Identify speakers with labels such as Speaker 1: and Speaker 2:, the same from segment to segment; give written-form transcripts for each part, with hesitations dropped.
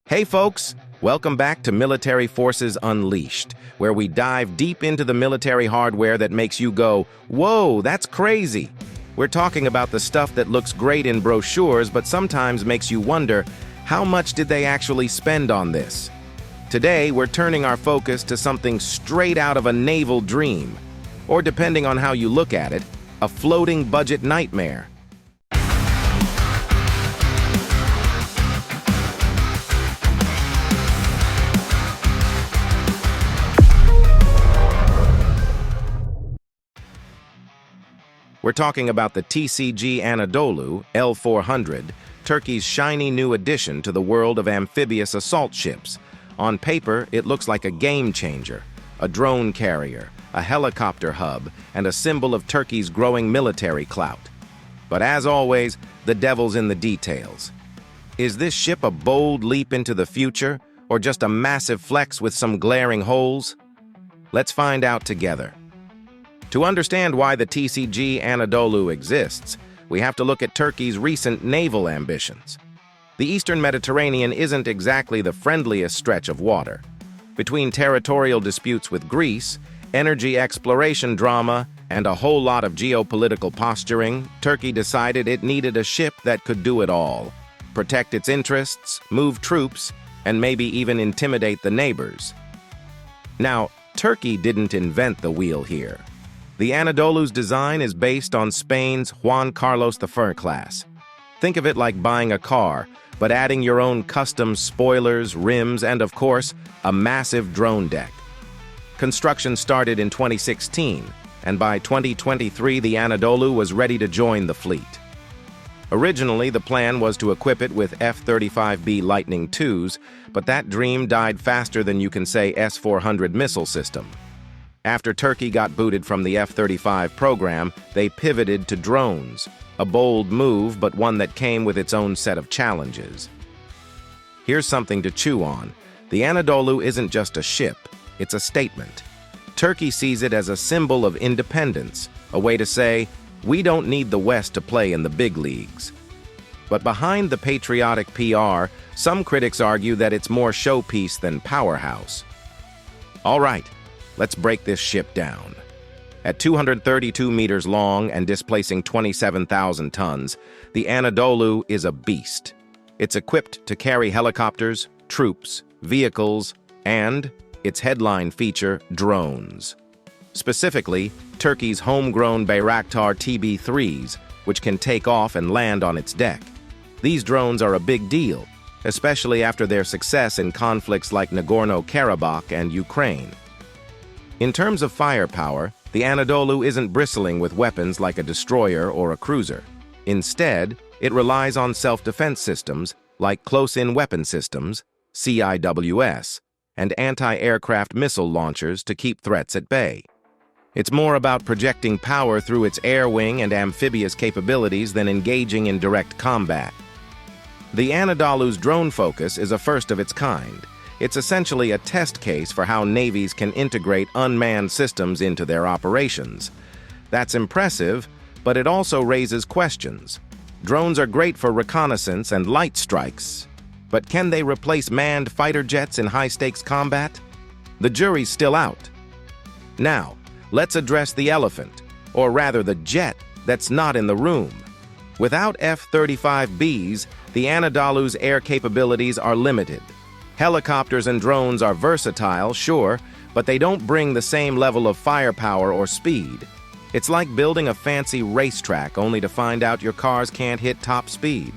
Speaker 1: Hey folks, welcome back to Military Forces Unleashed, where we dive deep into the military hardware that makes you go, whoa, that's crazy. We're talking about the stuff that looks great in brochures but sometimes makes you wonder, how much did they actually spend on this? Today, we're turning our focus to something straight out of a naval dream, or depending on how you look at it, a floating budget nightmare. We're talking about the TCG Anadolu L400, Turkey's shiny new addition to the world of amphibious assault ships. On paper, it looks like a game changer, a drone carrier, a helicopter hub, and a symbol of Turkey's growing military clout. But as always, the devil's in the details. Is this ship a bold leap into the future, or just a massive flex with some glaring holes? Let's find out together. To understand why the TCG Anadolu exists, we have to look at Turkey's recent naval ambitions. The Eastern Mediterranean isn't exactly the friendliest stretch of water. Between territorial disputes with Greece, energy exploration drama, and a whole lot of geopolitical posturing, Turkey decided it needed a ship that could do it all: protect its interests, move troops, and maybe even intimidate the neighbors. Now, Turkey didn't invent the wheel here. The Anadolu's design is based on Spain's Juan Carlos I class. Think of it like buying a car, but adding your own custom spoilers, rims, and of course, a massive drone deck. Construction started in 2016, and by 2023 the Anadolu was ready to join the fleet. Originally, the plan was to equip it with F-35B Lightning IIs, but that dream died faster than you can say S-400 missile system. After Turkey got booted from the F-35 program, they pivoted to drones, a bold move, but one that came with its own set of challenges. Here's something to chew on. The Anadolu isn't just a ship, it's a statement. Turkey sees it as a symbol of independence, a way to say, we don't need the West to play in the big leagues. But behind the patriotic PR, some critics argue that it's more showpiece than powerhouse. All right. Let's break this ship down. At 232 meters long and displacing 27,000 tons, the Anadolu is a beast. It's equipped to carry helicopters, troops, vehicles, and, its headline feature, drones. Specifically, Turkey's homegrown Bayraktar TB3s, which can take off and land on its deck. These drones are a big deal, especially after their success in conflicts like Nagorno-Karabakh and Ukraine. In terms of firepower, the Anadolu isn't bristling with weapons like a destroyer or a cruiser. Instead, it relies on self-defense systems like close-in weapon systems, CIWS, and anti-aircraft missile launchers to keep threats at bay. It's more about projecting power through its air wing and amphibious capabilities than engaging in direct combat. The Anadolu's drone focus is a first of its kind. It's essentially a test case for how navies can integrate unmanned systems into their operations. That's impressive, but it also raises questions. Drones are great for reconnaissance and light strikes, but can they replace manned fighter jets in high-stakes combat? The jury's still out. Now, let's address the elephant, or rather the jet that's not in the room. Without F-35Bs, the Anadolu's air capabilities are limited. Helicopters and drones are versatile, sure, but they don't bring the same level of firepower or speed. It's like building a fancy racetrack only to find out your cars can't hit top speed.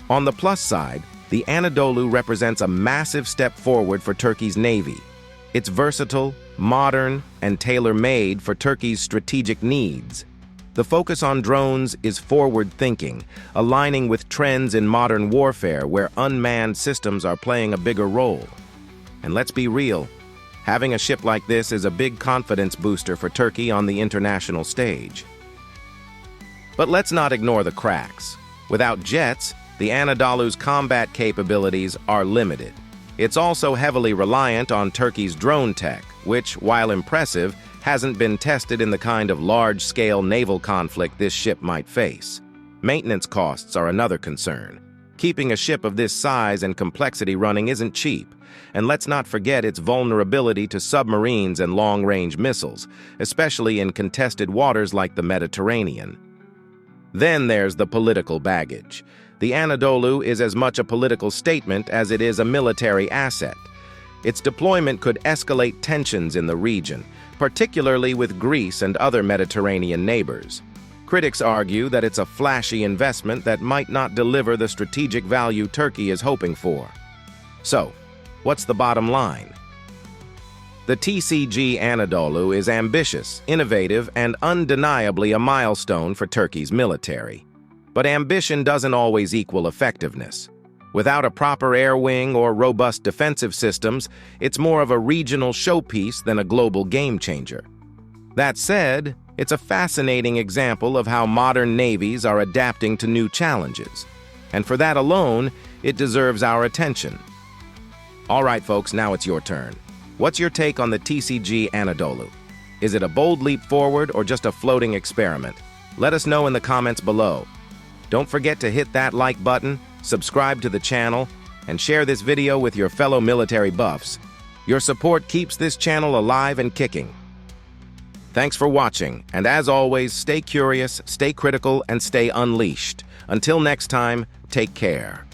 Speaker 1: On the plus side, the Anadolu represents a massive step forward for Turkey's navy. It's versatile, modern, and tailor-made for Turkey's strategic needs. The focus on drones is forward-thinking, aligning with trends in modern warfare where unmanned systems are playing a bigger role. And let's be real, having a ship like this is a big confidence booster for Turkey on the international stage. But let's not ignore the cracks. Without jets, the Anadolu's combat capabilities are limited. It's also heavily reliant on Turkey's drone tech, which, while impressive, hasn't been tested in the kind of large-scale naval conflict this ship might face. Maintenance costs are another concern. Keeping a ship of this size and complexity running isn't cheap, and let's not forget its vulnerability to submarines and long-range missiles, especially in contested waters like the Mediterranean. Then there's the political baggage. The Anadolu is as much a political statement as it is a military asset. Its deployment could escalate tensions in the region, particularly with Greece and other Mediterranean neighbors. Critics argue that it's a flashy investment that might not deliver the strategic value Turkey is hoping for. So, what's the bottom line? The TCG Anadolu is ambitious, innovative, and undeniably a milestone for Turkey's military. But ambition doesn't always equal effectiveness. Without a proper air wing or robust defensive systems, it's more of a regional showpiece than a global game-changer. That said, it's a fascinating example of how modern navies are adapting to new challenges. And for that alone, it deserves our attention. All right, folks, now it's your turn. What's your take on the TCG Anadolu? Is it a bold leap forward or just a floating experiment? Let us know in the comments below. Don't forget to hit that like button, subscribe to the channel, and share this video with your fellow military buffs. Your support keeps this channel alive and kicking. Thanks for watching, and as always, stay curious, stay critical, and stay unleashed. Until next time, take care.